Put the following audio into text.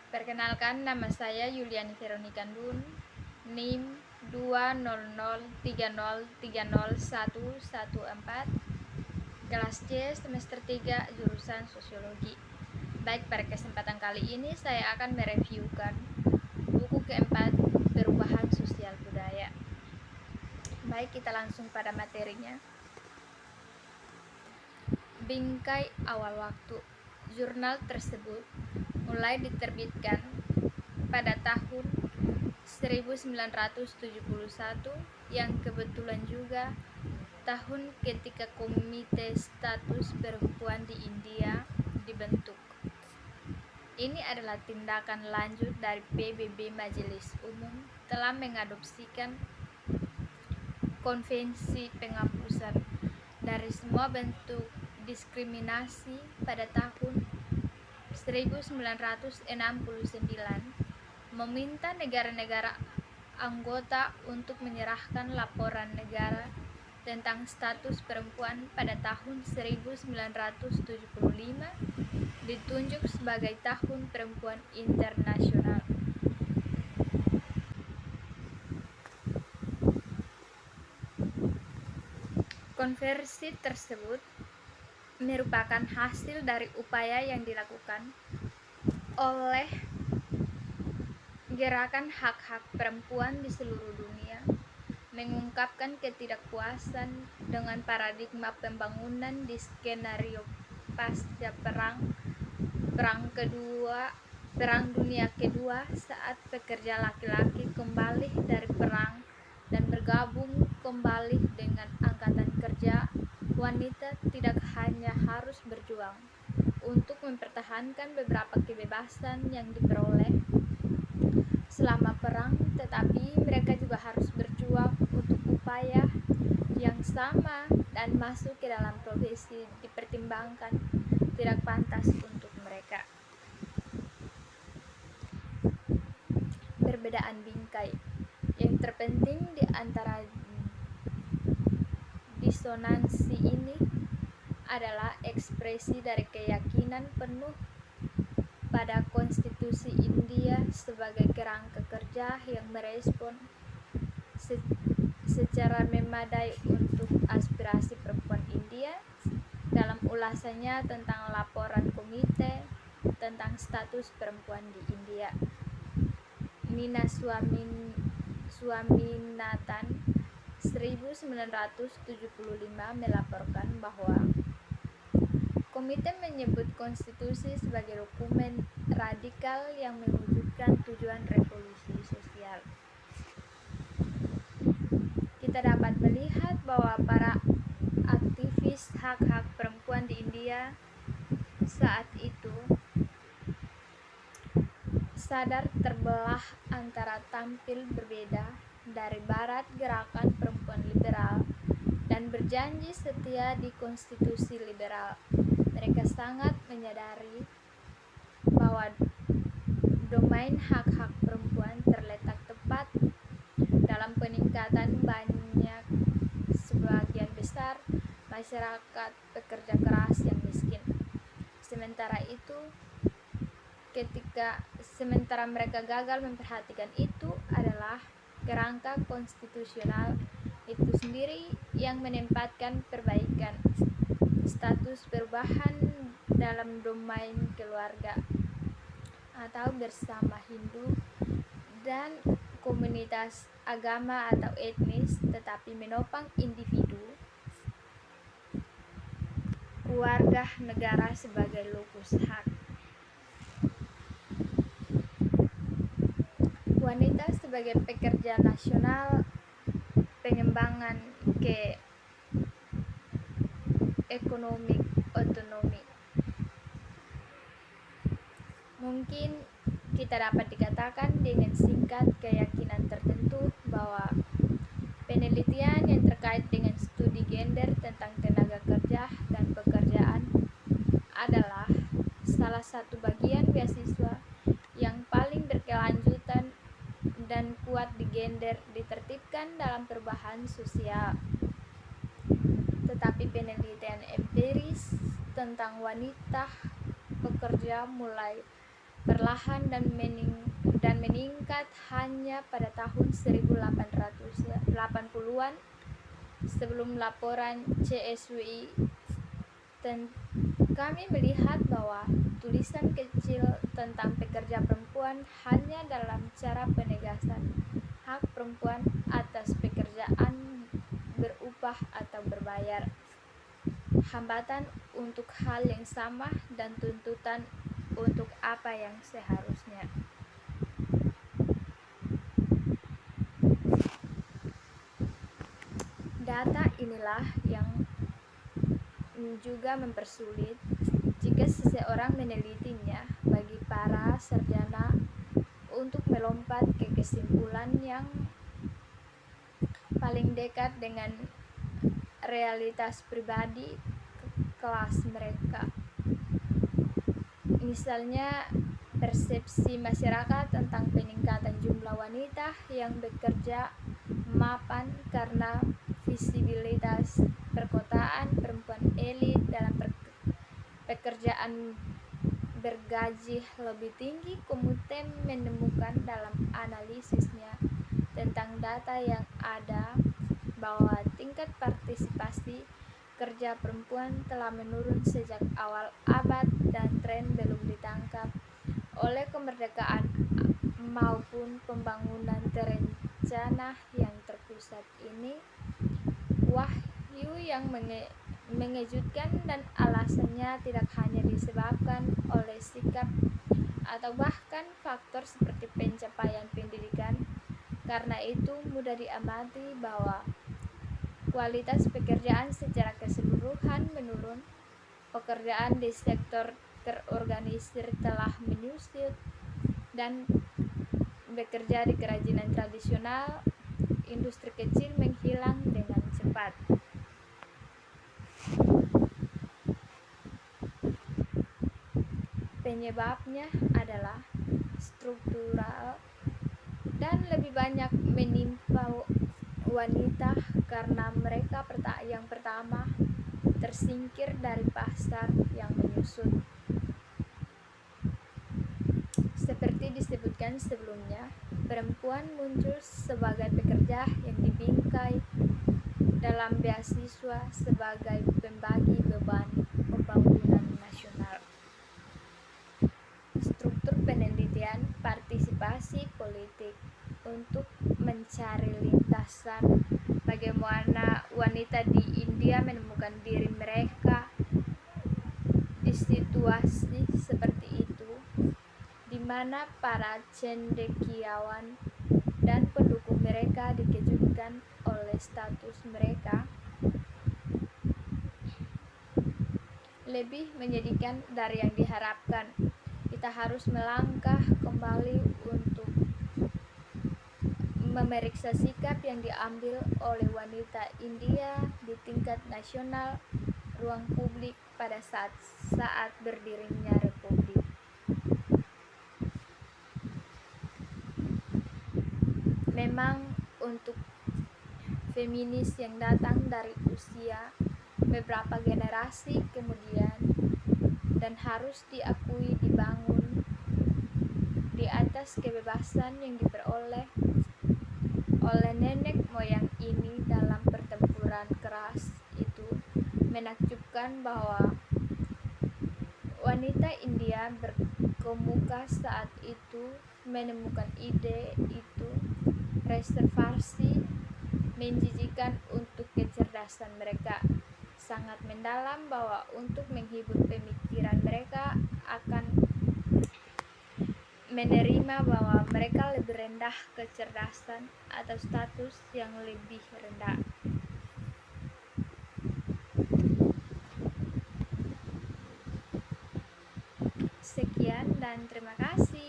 Perkenalkan, nama saya Yuliani Veronica Dun, NIM 20030301114, kelas C semester 3 jurusan Sosiologi. Baik, pada kesempatan kali ini saya akan mereviewkan buku keempat, Perubahan Sosial Budaya. Baik, kita langsung pada materinya. Bingkai awal waktu. Jurnal tersebut mulai diterbitkan pada tahun 1971 yang kebetulan juga tahun ketika Komite Status Perempuan di India dibentuk. Ini adalah tindakan lanjut dari PBB. Majelis Umum telah mengadopsikan konvensi penghapusan dari semua bentuk diskriminasi pada tahun 1969, meminta negara-negara anggota untuk menyerahkan laporan negara tentang status perempuan pada tahun 1975 ditunjuk sebagai Tahun Perempuan Internasional. Konversi tersebut merupakan hasil dari upaya yang dilakukan oleh gerakan hak-hak perempuan di seluruh dunia, mengungkapkan ketidakpuasan dengan paradigma pembangunan di skenario pasca Perang Dunia Kedua, saat pekerja laki-laki kembali dari perang dan bergabung kembali dengan angkatan kerja. Wanita tidak hanya harus berjuang untuk mempertahankan beberapa kebebasan yang diperoleh selama perang, tetapi mereka juga harus berjuang untuk upaya yang sama dan masuk ke dalam profesi dipertimbangkan tidak pantas untuk mereka. Perbedaan bingkai yang terpenting di antara disonansi ini adalah ekspresi dari keyakinan penuh pada konstitusi India sebagai kerangka kerja yang merespon secara memadai untuk aspirasi perempuan India dalam ulasannya tentang laporan Komite tentang status perempuan di India. Nina Swaminathan 1975 melaporkan bahwa Komite menyebut konstitusi sebagai dokumen radikal yang mewujudkan tujuan revolusi sosial. Kita dapat melihat bahwa para aktivis hak-hak perempuan di India saat itu sadar terbelah antara tampil berbeda dari Barat gerakan perempuan liberal dan berjanji setia di konstitusi liberal. Mereka sangat menyadari bahwa domain hak-hak perempuan terletak tepat dalam peningkatan banyak sebagian besar masyarakat pekerja keras yang miskin. Sementara mereka gagal memperhatikan itu adalah kerangka konstitusional itu sendiri yang menempatkan perbaikan status perubahan dalam domain keluarga atau bersama Hindu dan komunitas agama atau etnis, tetapi menopang individu, keluarga, negara sebagai lokus hak. Wanita sebagai pekerja nasional, pengembangan ke ekonomi otonomi. Mungkin kita dapat dikatakan dengan singkat keyakinan tertentu bahwa penelitian yang terkait dengan studi gender tentang tenaga kerja dan pekerjaan adalah salah satu bagian beasiswa yang paling berkelanjutan dan kuat di gender ditertibkan dalam perubahan sosial. Tetapi penelitian empiris tentang wanita pekerja mulai perlahan dan meningkat hanya pada tahun 1880-an sebelum laporan CSWI. Kami melihat bahwa tulisan kecil tentang pekerja perempuan hanya dalam cara penegasan hak perempuan atas pekerjaan berupah atau berbayar, hambatan untuk hal yang sama, dan tuntutan untuk apa yang seharusnya. Data inilah yang juga mempersulit jika seseorang menelitinya bagi para sarjana untuk melompat ke kesimpulan yang paling dekat dengan realitas pribadi kelas mereka. Misalnya, persepsi masyarakat tentang peningkatan jumlah wanita yang bekerja mapan karena visibilitas perkotaan, perempuan elit dalam pekerjaan bergaji lebih tinggi. Kemudian menemukan dalam analisisnya tentang data yang ada bahwa tingkat partisipasi kerja perempuan telah menurun sejak awal abad dan tren belum ditangkap oleh kemerdekaan maupun pembangunan terencana yang terpusat ini. Wahyu yang mengejutkan, dan alasannya tidak hanya disebabkan oleh sikap atau bahkan faktor seperti pencapaian pendidikan. Karena itu mudah diamati bahwa kualitas pekerjaan secara keseluruhan menurun. Pekerjaan di sektor terorganisir telah menyusut, dan bekerja di kerajinan tradisional, industri kecil menghilang dengan cepat. Penyebabnya adalah struktural dan lebih banyak menimpa wanita karena mereka yang pertama tersingkir dari pasar yang menyusut. Seperti disebutkan sebelumnya, perempuan muncul sebagai pekerja yang dibingkai dalam beasiswa sebagai pembagi beban pembangunan nasional. Struktur penelitian partisipasi politik untuk mencari lintasan bagaimana wanita di India menemukan diri mereka di situasi seperti itu, di mana para cendekiawan dan pendukung mereka dikejutkan oleh status mereka, lebih menyedihkan dari yang diharapkan. Kita harus melangkah kembali untuk memeriksa sikap yang diambil oleh wanita India di tingkat nasional, ruang publik pada saat berdirinya republik. Memang untuk feminis yang datang dari usia beberapa generasi kemudian dan harus diakui dibangun di atas kebebasan yang diperoleh oleh nenek moyang ini dalam pertempuran keras, itu menakjubkan bahwa wanita India berkemuka saat itu menemukan ide itu reservasi menjijikan untuk kecerdasan mereka sangat mendalam, bahwa untuk menghibur pemikiran mereka akan menerima bahwa mereka lebih rendah kecerdasan atau status yang lebih rendah. Sekian dan terima kasih.